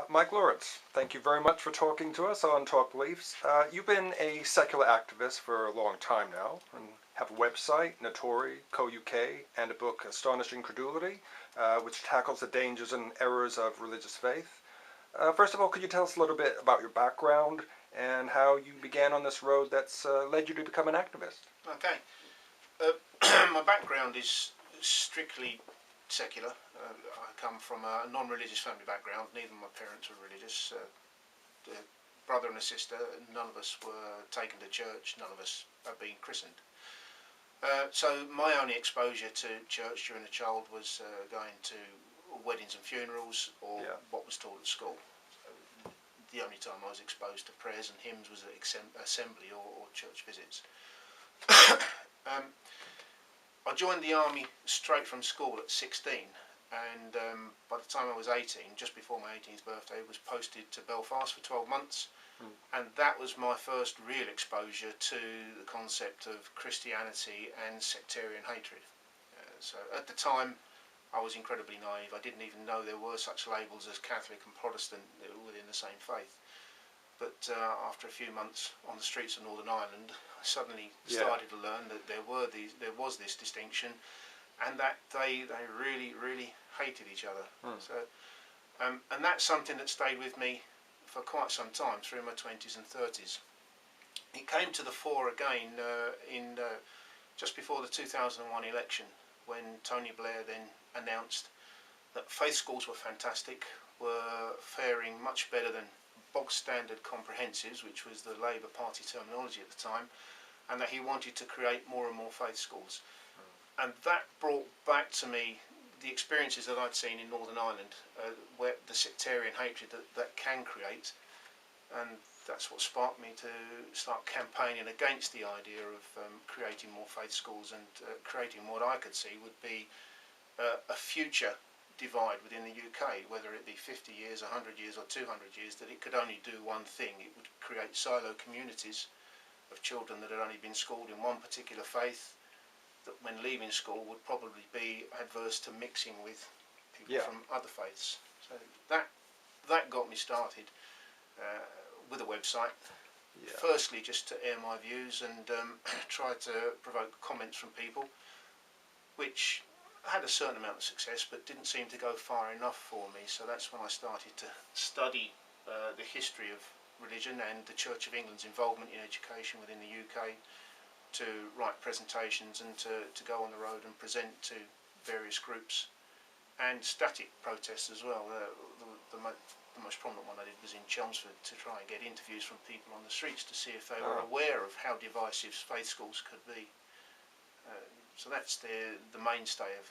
Mike Lawrence, thank you very much for talking to us on Talk Beliefs. You've been a secular activist for a long time now and have a website, Notori, Co-UK, and a book, Astonishing Credulity, which tackles the dangers and errors of religious faith. First of all, could you tell us a little bit about your background and how you began on this road that's led you to become an activist? Okay. My background is strictly secular. I come from a non-religious family background. Neither of my parents were religious. A brother and a sister, none of us were taken to church, none of us have been christened. So my only exposure to church during a child was going to weddings and funerals, or what was taught at school. So the only time I was exposed to prayers and hymns was at assembly or church visits. I joined the army straight from school at 16, and by the time I was 18, just before my 18th birthday, was posted to Belfast for 12 months. And that was my first real exposure to the concept of Christianity and sectarian hatred. So at the time I was incredibly naive. I didn't even know there were such labels as Catholic and Protestant within the same faith. But after a few months on the streets of Northern Ireland, I suddenly started to learn that there was this distinction, and that they really, really hated each other. So, and that's something that stayed with me for quite some time through my 20s and 30s. It came to the fore again in just before the 2001 election, when Tony Blair then announced that faith schools were fantastic, were faring much better than bog standard comprehensives, which was the Labour Party terminology at the time, and that he wanted to create more and more faith schools. And that brought back to me the experiences that I'd seen in Northern Ireland, where the sectarian hatred that can create, and that's what sparked me to start campaigning against the idea of creating more faith schools and creating what I could see would be a future divide within the UK, whether it be 50 years, 100 years or 200 years, that it could only do one thing. It would create silo communities of children that had only been schooled in one particular faith, that when leaving school would probably be adverse to mixing with people from other faiths. So that got me started with a website. Firstly, just to air my views and try to provoke comments from people, which had a certain amount of success but didn't seem to go far enough for me. So that's when I started to study the history of religion and the Church of England's involvement in education within the UK, to write presentations and to go on the road and present to various groups, and static protests as well. The most prominent one I did was in Chelmsford, to try and get interviews from people on the streets to see if they were aware of how divisive faith schools could be. So that's the mainstay of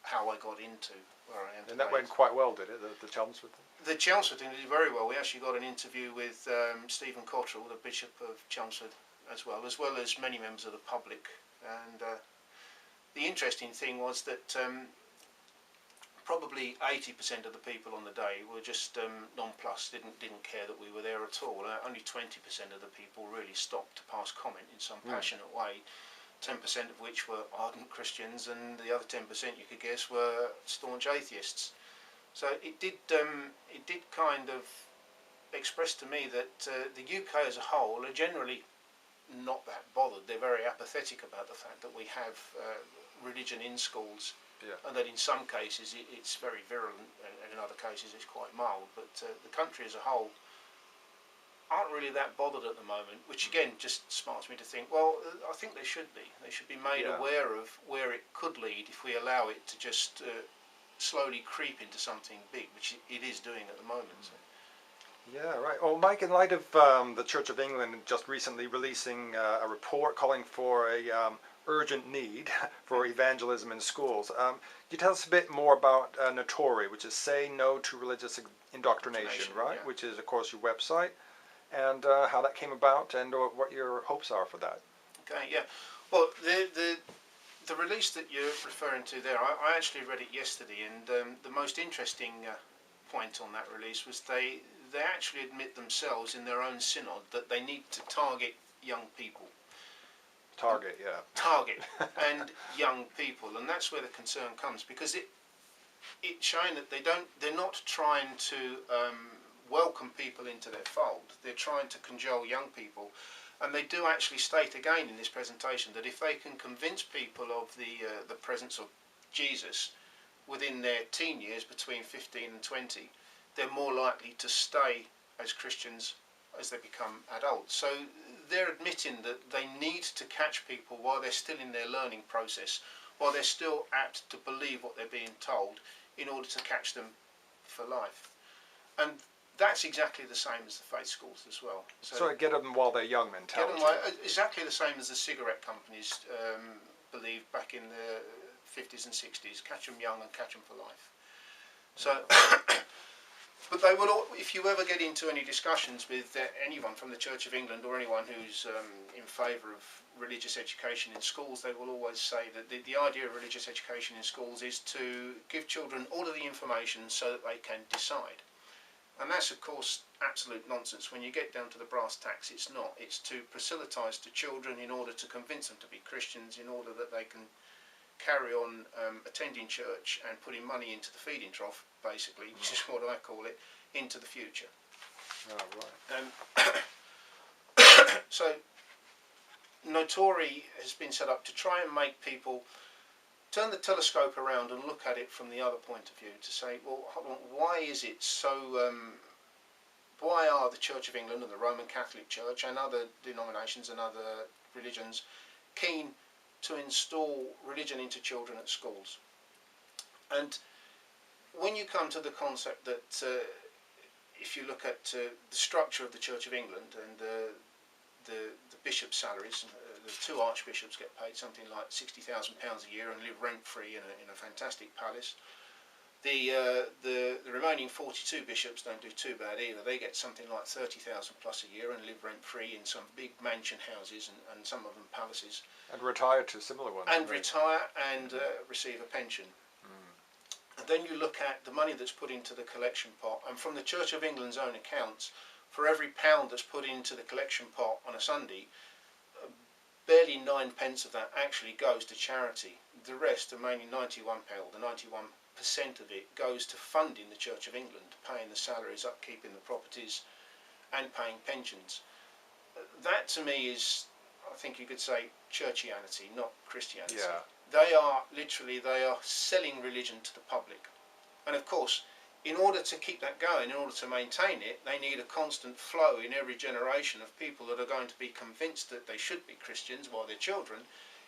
how I got into where I am today. And that went quite well, did it, the Chelmsford thing? The Chelmsford thing did very well. We actually got an interview with Stephen Cottrell, the Bishop of Chelmsford, as well as many members of the public. And the interesting thing was that probably 80% of the people on the day were just nonplussed, didn't care that we were there at all. Only 20% of the people really stopped to pass comment in some passionate way. 10% of which were ardent Christians, and the other 10% you could guess were staunch atheists. So it did kind of express to me that the UK as a whole are generally not that bothered. They're very apathetic about the fact that we have religion in schools, and that in some cases it's very virulent, and in other cases it's quite mild. But the country as a whole aren't really that bothered at the moment, which again just sparks me to think, well, I think they should be. They should be made aware of where it could lead if we allow it to just slowly creep into something big, which it is doing at the moment. So. Yeah, right. Well, Mike, in light of the Church of England just recently releasing a report calling for a urgent need for evangelism in schools, can you tell us a bit more about Notori, which is Say No to Religious Indoctrination, right? Yeah. Which is, of course, your website, and how that came about, and what your hopes are for that. Okay, yeah. Well, the release that you're referring to there, I actually read it yesterday, and the most interesting point on that release was they actually admit themselves in their own synod that they need to target young people. Target and young people, and that's where the concern comes, because it's showing that they're not trying to welcome people into their fold. They're trying to cajole young people, and they do actually state again in this presentation that if they can convince people of the presence of Jesus within their teen years, between 15 and 20, they're more likely to stay as Christians as they become adults. So they're admitting that they need to catch people while they're still in their learning process, while they're still apt to believe what they're being told, in order to catch them for life. And that's exactly the same as the faith schools as well. So get them while they're young mentality. Get them exactly the same as the cigarette companies believed back in the 50s and 60s. Catch them young and catch them for life. So, but they will. If you ever get into any discussions with anyone from the Church of England or anyone who's in favour of religious education in schools, they will always say that the idea of religious education in schools is to give children all of the information so that they can decide. And that's, of course, absolute nonsense. When you get down to the brass tacks, it's not. It's to proselytise to children in order to convince them to be Christians, in order that they can carry on attending church and putting money into the feeding trough, basically, which is what I call it, into the future. Oh, right. So, Notori has been set up to try and make people turn the telescope around and look at it from the other point of view, to say, well, hold on, why is it so, why are the Church of England and the Roman Catholic Church and other denominations and other religions keen to install religion into children at schools? And when you come to the concept that if you look at the structure of the Church of England and the bishops' salaries, the two archbishops get paid something like £60,000 a year and live rent-free in a fantastic palace. The remaining 42 bishops don't do too bad either. They get something like 30,000 plus a year and live rent-free in some big mansion houses and some of them palaces. And retire to similar ones. And retire and receive a pension. And then you look at the money that's put into the collection pot, and from the Church of England's own accounts, for every £1 that's put into the collection pot on a Sunday, barely 9 pence of that actually goes to charity. The rest, the remaining £91, the 91% of it goes to funding the Church of England, paying the salaries, upkeeping the properties and paying pensions. That to me is, I think you could say, churchianity, not Christianity. Yeah. They are selling religion to the public. And of course, in order to keep that going, in order to maintain it, they need a constant flow in every generation of people that are going to be convinced that they should be Christians while they're children,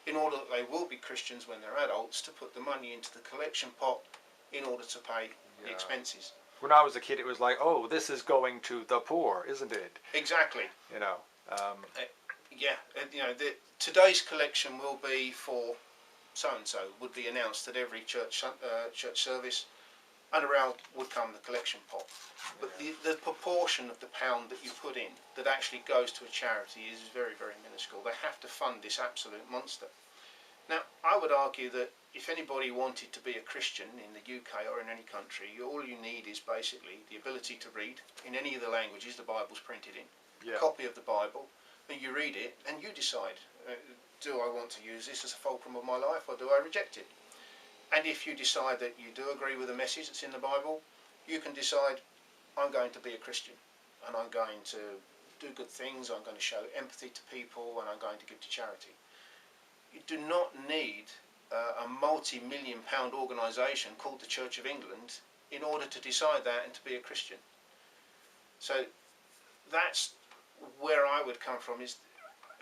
in order that they will be Christians when they're adults, to put the money into the collection pot in order to pay the expenses. When I was a kid, it was like, oh, this is going to the poor, isn't it? Exactly. You know. Today's collection will be for so-and-so, would be announced at every church service, and around would come the collection pot. But the proportion of the pound that you put in that actually goes to a charity is very, very minuscule. They have to fund this absolute monster. Now, I would argue that if anybody wanted to be a Christian in the UK or in any country, all you need is basically the ability to read in any of the languages the Bible's printed in, a copy of the Bible, and you read it and you decide, do I want to use this as a fulcrum of my life, or do I reject it? And if you decide that you do agree with the message that's in the Bible, you can decide, I'm going to be a Christian, and I'm going to do good things, I'm going to show empathy to people, and I'm going to give to charity. You do not need a multi-million pound organisation called the Church of England in order to decide that and to be a Christian. So that's where I would come from,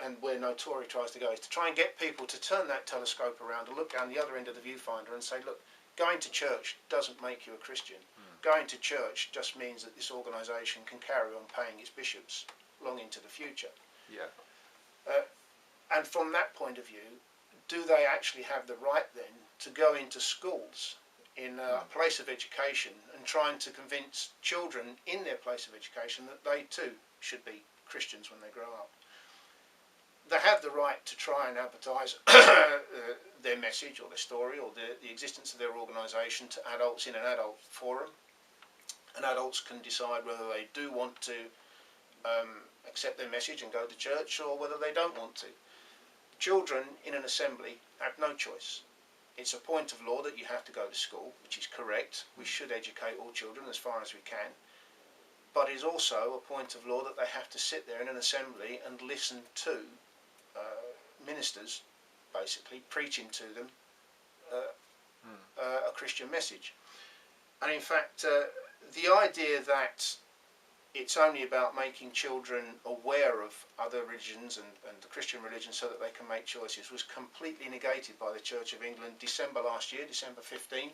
and where Notori tries to go, is to try and get people to turn that telescope around and look down the other end of the viewfinder and say, look, going to church doesn't make you a Christian. Going to church just means that this organisation can carry on paying its bishops long into the future. And from that point of view, do they actually have the right then to go into schools in a place of education and trying to convince children in their place of education that they too should be Christians when they grow up? They have the right to try and advertise their message or their story or the existence of their organisation to adults in an adult forum, and adults can decide whether they do want to accept their message and go to church, or whether they don't want to. Children in an assembly have no choice. it's a point of law that you have to go to school, which is correct. We should educate all children as far as we can. But it's also a point of law that they have to sit there in an assembly and listen to ministers, basically, preaching to them a Christian message. And in fact, the idea that it's only about making children aware of other religions and the Christian religion so that they can make choices was completely negated by the Church of England December last year, December 15,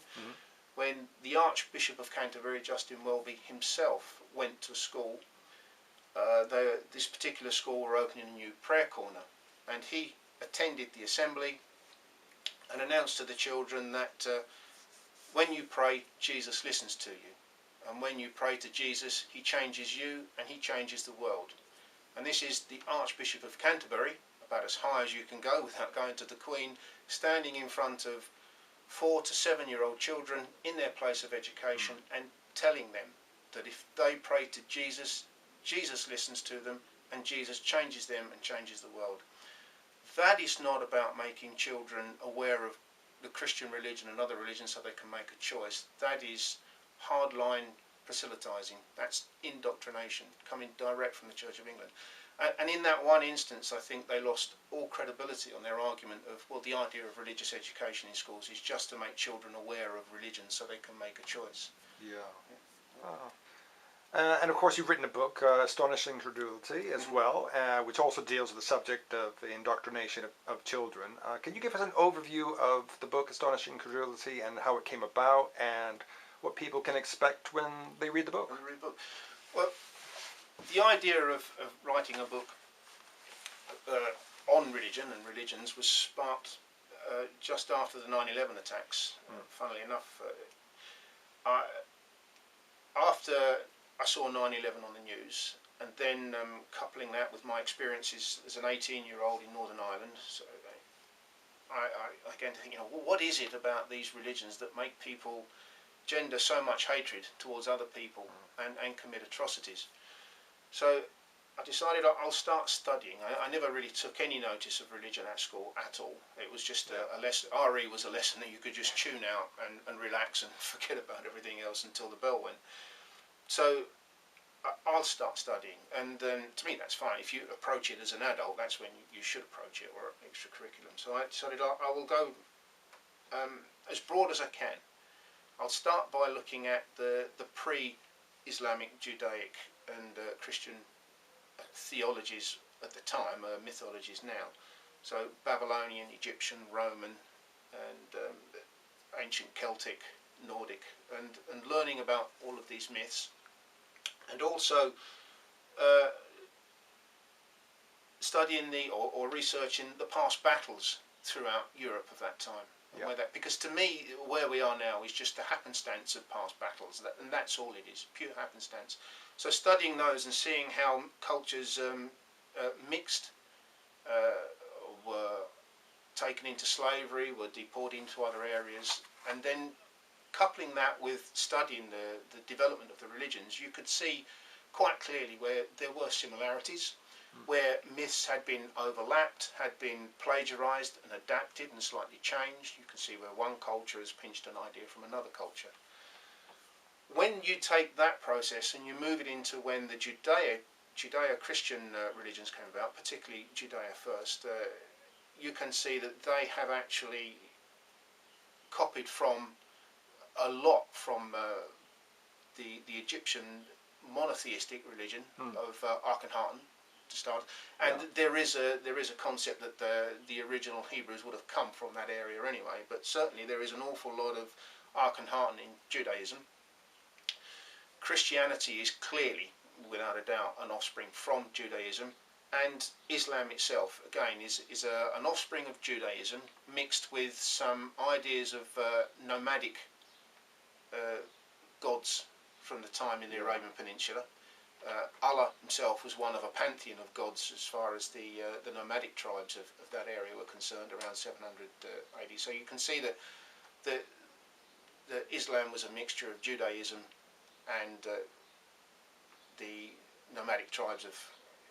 when the Archbishop of Canterbury, Justin Welby himself, went to a school. This particular school were opening a new prayer corner, and he attended the assembly and announced to the children that when you pray, Jesus listens to you. And when you pray to Jesus, he changes you and he changes the world. And this is the Archbishop of Canterbury, about as high as you can go without going to the Queen, standing in front of 4 to 7-year-old children in their place of education and telling them that if they pray to Jesus, Jesus listens to them and Jesus changes them and changes the world. That is not about making children aware of the Christian religion and other religions so they can make a choice. That is hardline proselytizing. That's indoctrination, coming direct from the Church of England. And in that one instance, I think they lost all credibility on their argument of, well, the idea of religious education in schools is just to make children aware of religion so they can make a choice. And of course you've written a book, Astonishing Credulity, as well, which also deals with the subject of the indoctrination of children. Can you give us an overview of the book, Astonishing Credulity, and how it came about, and what people can expect when they read the book? Well, the idea of writing a book on religion and religions was sparked just after the 9/11 attacks. Funnily enough, after I saw 9/11 on the news, and then coupling that with my experiences as an 18-year-old in Northern Ireland, so I began to think, what is it about these religions that make people gender so much hatred towards other people and commit atrocities? So I decided I'll start studying. I never really took any notice of religion at school at all. It was just a lesson. RE was a lesson that you could just tune out and relax and forget about everything else until the bell went. So I'll start studying, and to me that's fine. If you approach it as an adult, that's when you should approach it, or extracurriculum. So I decided I will go as broad as I can. I'll start by looking at the pre-Islamic, Judaic and Christian theologies at the time, mythologies now. So Babylonian, Egyptian, Roman and ancient Celtic, Nordic, and learning about all of these myths, and also studying or researching the past battles throughout Europe of that time. Because to me, where we are now is just a happenstance of past battles, and that's all it is, pure happenstance. So studying those and seeing how cultures mixed, were taken into slavery, were deported into other areas, and then coupling that with studying the development of the religions, you could see quite clearly where there were similarities, where myths had been overlapped, had been plagiarized and adapted and slightly changed. You can see where one culture has pinched an idea from another culture. When you take that process and you move it into when the Judeo-Christian religions came about, particularly Judea first, you can see that they have actually copied from a lot from the Egyptian monotheistic religion of Akhenaten to start, and there is a concept that the original Hebrews would have come from that area anyway. But certainly there is an awful lot of Akhenaten in Judaism. Christianity is clearly, without a doubt, an offspring from Judaism, and Islam itself again is an offspring of Judaism mixed with some ideas of nomadic gods from the time in the Arabian Peninsula. Allah himself was one of a pantheon of gods as far as the nomadic tribes of that area were concerned, around 700 AD. So you can see that Islam was a mixture of Judaism and the nomadic tribes of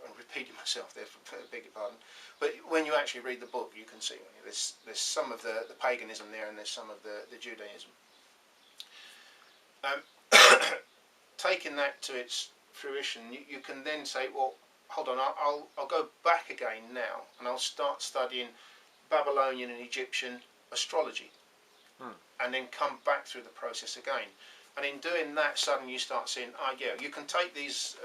I'm repeating myself there, beg your pardon. But when you actually read the book, you can see there's some of the paganism there, and there's some of the Judaism. Taking that to its fruition, you can then say, well, hold on, I'll go back again now, and I'll start studying Babylonian and Egyptian astrology, and then come back through the process again. And in doing that, suddenly you start seeing, yeah, you can take these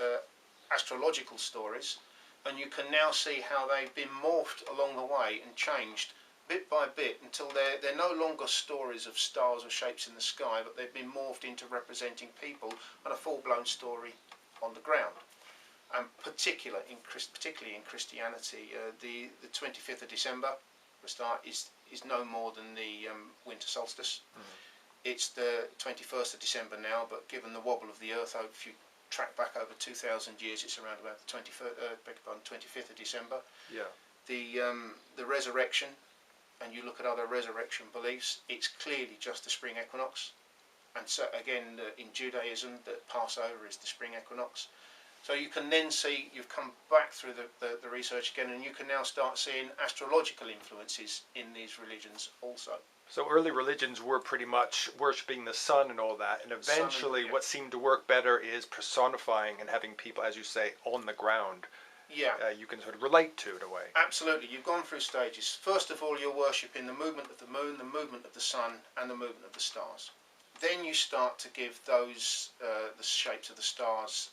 astrological stories, and you can now see how they've been morphed along the way and changed bit by bit until they're no longer stories of stars or shapes in the sky, but they've been morphed into representing people and a full-blown story on the ground. And particularly in Christianity, the 25th of December, for a start, is no more than the winter solstice. It's the 21st of December now, but given the wobble of the Earth, if you track back over 2,000 years, it's around about the 25th of December. Yeah. The resurrection, and you look at other resurrection beliefs, it's clearly just the spring equinox. And so again, in Judaism, the Passover is the spring equinox. So you can then see, you've come back through the research again, and you can now start seeing astrological influences in these religions also. So early religions were pretty much worshipping the sun and all that, and eventually what seemed to work better is personifying and having people, as you say, on the ground. Yeah. You can sort of relate to in a way. Absolutely. You've gone through stages. First of all, you're worshipping the movement of the moon, the movement of the sun, and the movement of the stars. Then you start to give those, the shapes of the stars,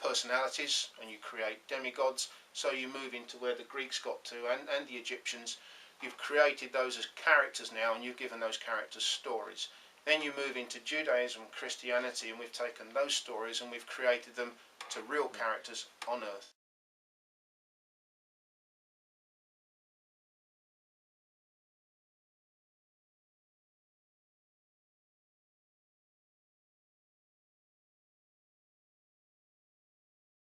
personalities, and you create demigods. So you move into where the Greeks got to, and the Egyptians. You've created those as characters now, and you've given those characters stories. Then you move into Judaism and Christianity, and we've taken those stories and we've created them to real characters on Earth.